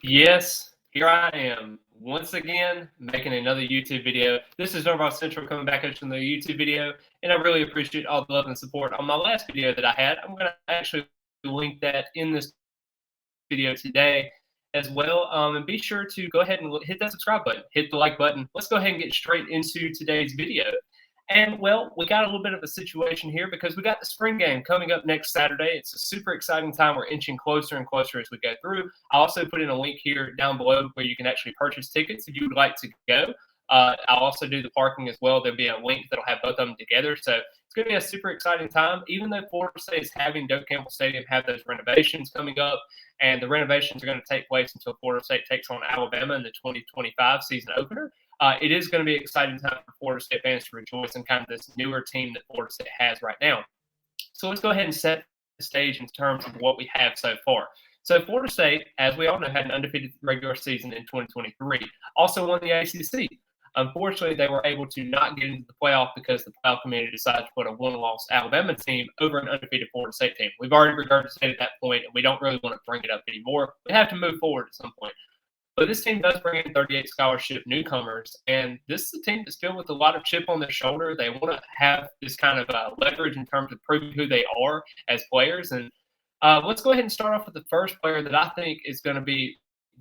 Yes, here I am once again making another YouTube video. This is Norval Central coming back at you with another YouTube video, and I really appreciate all the love and support on my last video that I had. I'm going to actually link that in this video today as well. And be sure to go ahead and hit that subscribe button, hit the like button. Let's go ahead and get straight into today's video. And well, we got a little bit of a situation here because we got the spring game coming up next Saturday. It's a super exciting time. We're inching closer and closer as we go through. I also put in a link here down below where you can actually purchase tickets if you would like to go. I'll also do the parking as well. There'll be a link that'll have both of them together. So it's going to be a super exciting time. Even though Florida State is having Doak Campbell Stadium have those renovations coming up, and the renovations are going to take place until Florida State takes on Alabama in the 2025 season opener. It is going to be an exciting time for Florida State fans to rejoice in kind of this newer team that Florida State has right now. So let's go ahead and set the stage in terms of what we have so far. So Florida State, as we all know, had an undefeated regular season in 2023. Also won the ACC. Unfortunately, they were able to not get into the playoff because the playoff committee decided to put a one-loss Alabama team over an undefeated Florida State team. We've already regurgitated that point, and we don't really want to bring it up anymore. We have to move forward at some point. But this team does bring in 38 scholarship newcomers, and this is a team that's filled with a lot of chip on their shoulder. They want to have this kind of leverage in terms of proving who they are as players. And let's go ahead and start off with the first player that I think is going to be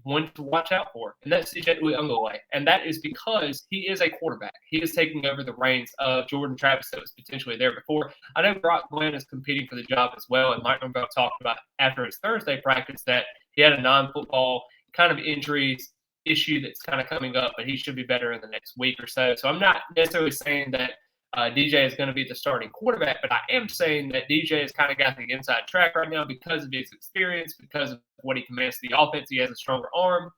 one to watch out for, and that's CJ Uiagalelei. And that is because he is a quarterback. He is taking over the reins of Jordan Travis that was potentially there before. I know Brock Glenn is competing for the job as well, and Mike Norvell talked about after his Thursday practice that he had a non-football kind of injuries issue that's kind of coming up, but he should be better in the next week or so. So I'm not necessarily saying that DJ is going to be the starting quarterback, but I am saying that DJ has kind of got the inside track right now because of his experience, because of what he commands the offense. He has a stronger arm,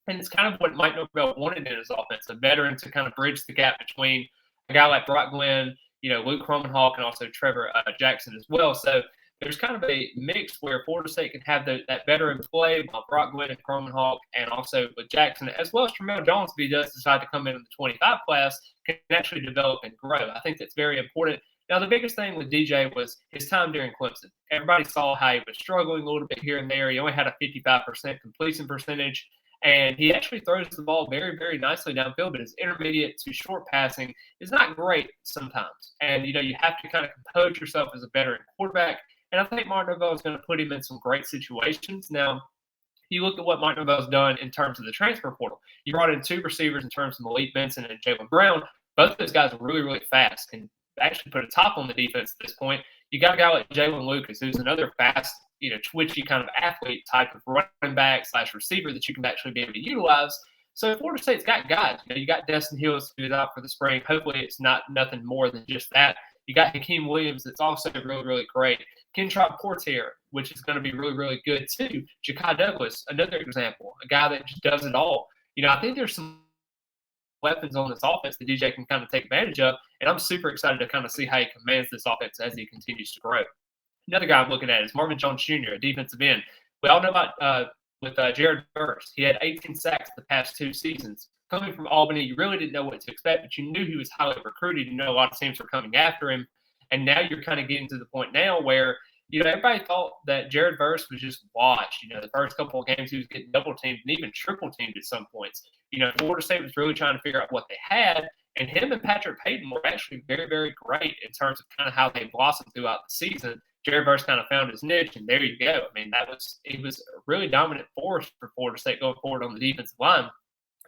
and it's kind of what Mike Norvell wanted in his offense, a veteran to kind of bridge the gap between a guy like Brock Glenn, Luke Kromenhoek, and also Trevor Jackson as well. So there's kind of a mix where Florida State can have that veteran play while Brock Glenn and Kromenhoek, and also with Jackson, as well as Tremel Jones, if he does decide to come in the 25 class, can actually develop and grow. I think that's very important. Now, the biggest thing with DJ was his time during Clemson. Everybody saw how he was struggling a little bit here and there. He only had a 55% completion percentage, and he actually throws the ball very, very nicely downfield, but his intermediate to short passing is not great sometimes. And, you have to kind of compose yourself as a veteran quarterback. And I think Mike Norvell is going to put him in some great situations. Now, you look at what Mike Norvell's done in terms of the transfer portal. You brought in two receivers in terms of Malik Benson and Jalen Brown. Both of those guys are really, really fast and actually put a top on the defense at this point. You got a guy like Jalen Lucas, who's another fast, twitchy kind of athlete type of running back / receiver that you can actually be able to utilize. So Florida State's got guys. You got Destin Hills, who's out for the spring. Hopefully it's nothing more than just that. You got Hakeem Williams that's also really, really great. Kentrop Porter, which is going to be really, really good too. Ja'Kai Douglas, another example, a guy that just does it all. I think there's some weapons on this offense that DJ can kind of take advantage of, and I'm super excited to kind of see how he commands this offense as he continues to grow. Another guy I'm looking at is Marvin Jones Jr., a defensive end. We all know about with Jared Verse. He had 18 sacks the past 2 seasons. Coming from Albany, you really didn't know what to expect, but you knew he was highly recruited. You know a lot of teams were coming after him. And now you're kind of getting to the point now where, everybody thought that Jared Verse was just washed. The first couple of games he was getting double teamed and even triple teamed at some points. Florida State was really trying to figure out what they had. And him and Patrick Payton were actually very, very great in terms of kind of how they blossomed throughout the season. Jared Verse kind of found his niche, and there you go. I mean, he was a really dominant force for Florida State going forward on the defensive line.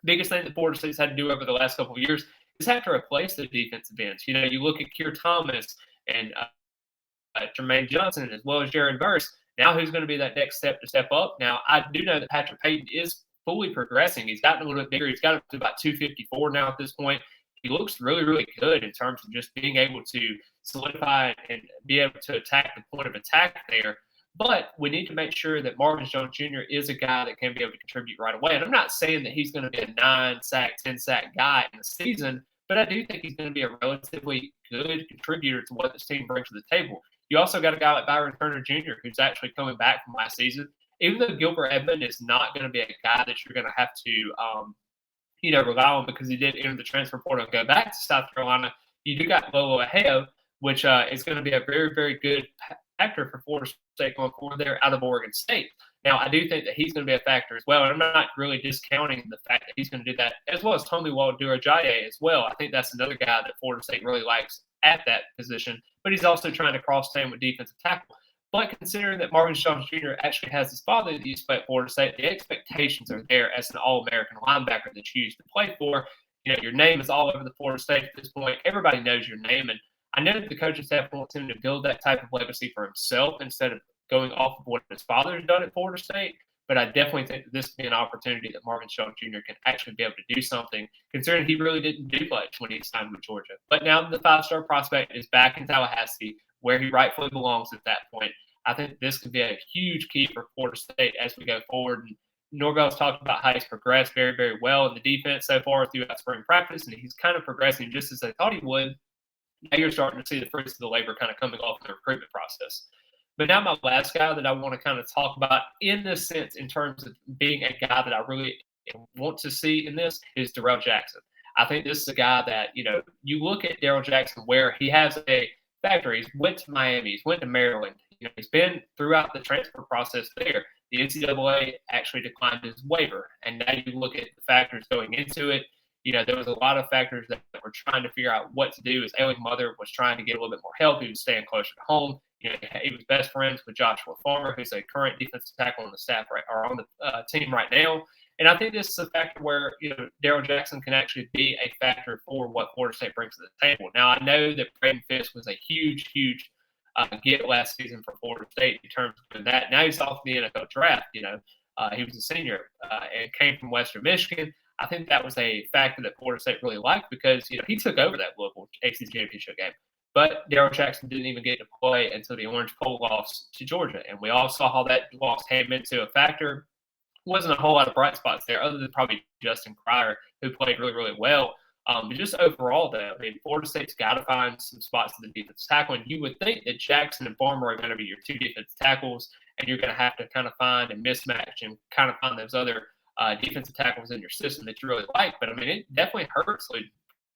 Biggest thing that Florida State's had to do over the last couple of years is have to replace the defensive ends. You look at Keir Thomas and Jermaine Johnson as well as Jared Verse. Now who's going to be that next step to step up? Now, I do know that Patrick Payton is fully progressing. He's gotten a little bit bigger. He's got up to about 254 now at this point. He looks really, really good in terms of just being able to solidify and be able to attack the point of attack there. But we need to make sure that Marvin Jones Jr. is a guy that can be able to contribute right away. And I'm not saying that he's going to be a 9-sack, 10-sack guy in the season, but I do think he's going to be a relatively good contributor to what this team brings to the table. You also got a guy like Byron Turner Jr., who's actually coming back from last season. Even though Gilbert Edmond is not going to be a guy that you're going to have to, rely on because he did enter the transfer portal and go back to South Carolina, you do got Lolo Aheo, which is going to be a very, very good factor for Florida State going forward there out of Oregon State. Now, I do think that he's going to be a factor as well. And I'm not really discounting the fact that he's going to do that, as well as Tommy Waldura-Ajayi as well. I think that's another guy that Florida State really likes at that position, but he's also trying to cross-train with defensive tackle. But considering that Marvin Jones Jr. actually has his father that used to play at Florida State, the expectations are there as an All-American linebacker that you used to play for. Your name is all over the Florida State at this point. Everybody knows your name, and I know that the coaching staff wants him to build that type of legacy for himself instead of going off of what his father has done at Florida State. But I definitely think that this could be an opportunity that Marvin Jones Jr. can actually be able to do something, considering he really didn't do much when he signed with Georgia. But now that the five-star prospect is back in Tallahassee, where he rightfully belongs at that point, I think this could be a huge key for Florida State as we go forward. And Norvell's talked about how he's progressed very, very well in the defense so far throughout spring practice, and he's kind of progressing just as they thought he would. Now you're starting to see the fruits of the labor kind of coming off the recruitment process. But now my last guy that I want to kind of talk about in this sense, in terms of being a guy that I really want to see in this, is Darrell Jackson. I think this is a guy that, you look at Darrell Jackson where he has a factor. He's went to Miami. He's went to Maryland. He's been throughout the transfer process there. The NCAA actually declined his waiver. And now you look at the factors going into it. There was a lot of factors that were trying to figure out what to do. His ailing mother was trying to get a little bit more help. He was staying closer to home. He was best friends with Joshua Farmer, who's a current defensive tackle on the staff on the team right now. And I think this is a factor where, Darrell Jackson can actually be a factor for what Florida State brings to the table. Now, I know that Braden Fisk was a huge get last season for Florida State in terms of that. Now he's off the NFL draft. He was a senior and came from Western Michigan. I think that was a factor that Florida State really liked because, he took over that Louisville ACC championship game. But Darrell Jackson didn't even get to play until the Orange Bowl loss to Georgia. And we all saw how that loss came into a factor. Wasn't a whole lot of bright spots there other than probably Justin Cryer, who played really, really well. But just overall, though, Florida State's got to find some spots in the defensive tackle. And you would think that Jackson and Farmer are going to be your two defensive tackles, and you're going to have to kind of find a mismatch and kind of find those other defensive tackles in your system that you really like. But, it definitely hurts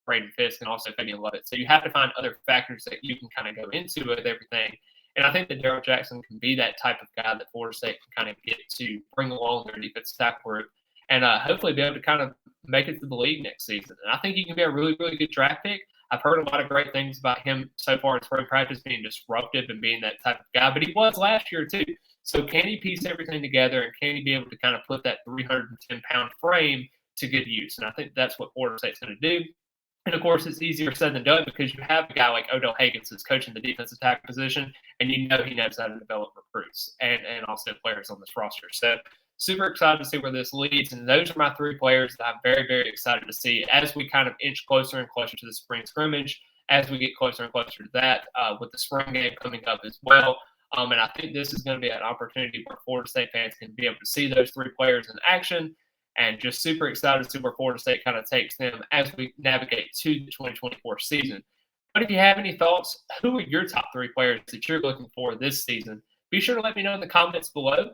Braden Fisk and also Fabian Lovett. So you have to find other factors that you can kind of go into with everything. And I think that Darrell Jackson can be that type of guy that Florida State can kind of get to bring along their defensive tackle group and hopefully be able to kind of make it to the league next season. And I think he can be a really, really good draft pick. I've heard a lot of great things about him so far in spring practice, being disruptive and being that type of guy. But he was last year too. So can he piece everything together and can he be able to kind of put that 310-pound frame to good use? And I think that's what Florida State's going to do. And, of course, it's easier said than done because you have a guy like Odell Higgins who's coaching the defensive tackle position, and he knows how to develop recruits and also players on this roster. So super excited to see where this leads. And those are my three players that I'm very, very excited to see as we kind of inch closer and closer to the spring scrimmage, as we get closer and closer to that with the spring game coming up as well. And I think this is going to be an opportunity where Florida State fans can be able to see those three players in action. And just super excited to see where Florida State kind of takes them as we navigate to the 2024 season. But if you have any thoughts, who are your top three players that you're looking for this season? Be sure to let me know in the comments below.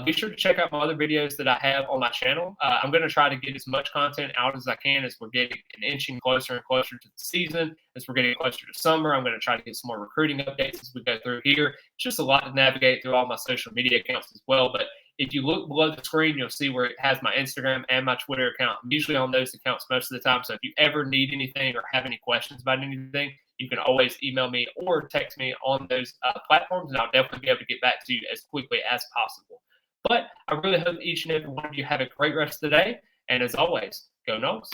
Be sure to check out my other videos that I have on my channel. I'm going to try to get as much content out as I can as we're getting and inching closer and closer to the season. As we're getting closer to summer, I'm going to try to get some more recruiting updates as we go through here. It's just a lot to navigate through all my social media accounts as well. But if you look below the screen, you'll see where it has my Instagram and my Twitter account. I'm usually on those accounts most of the time. So if you ever need anything or have any questions about anything, you can always email me or text me on those platforms, and I'll definitely be able to get back to you as quickly as possible. But I really hope each and every one of you have a great rest of the day. And as always, go Noles.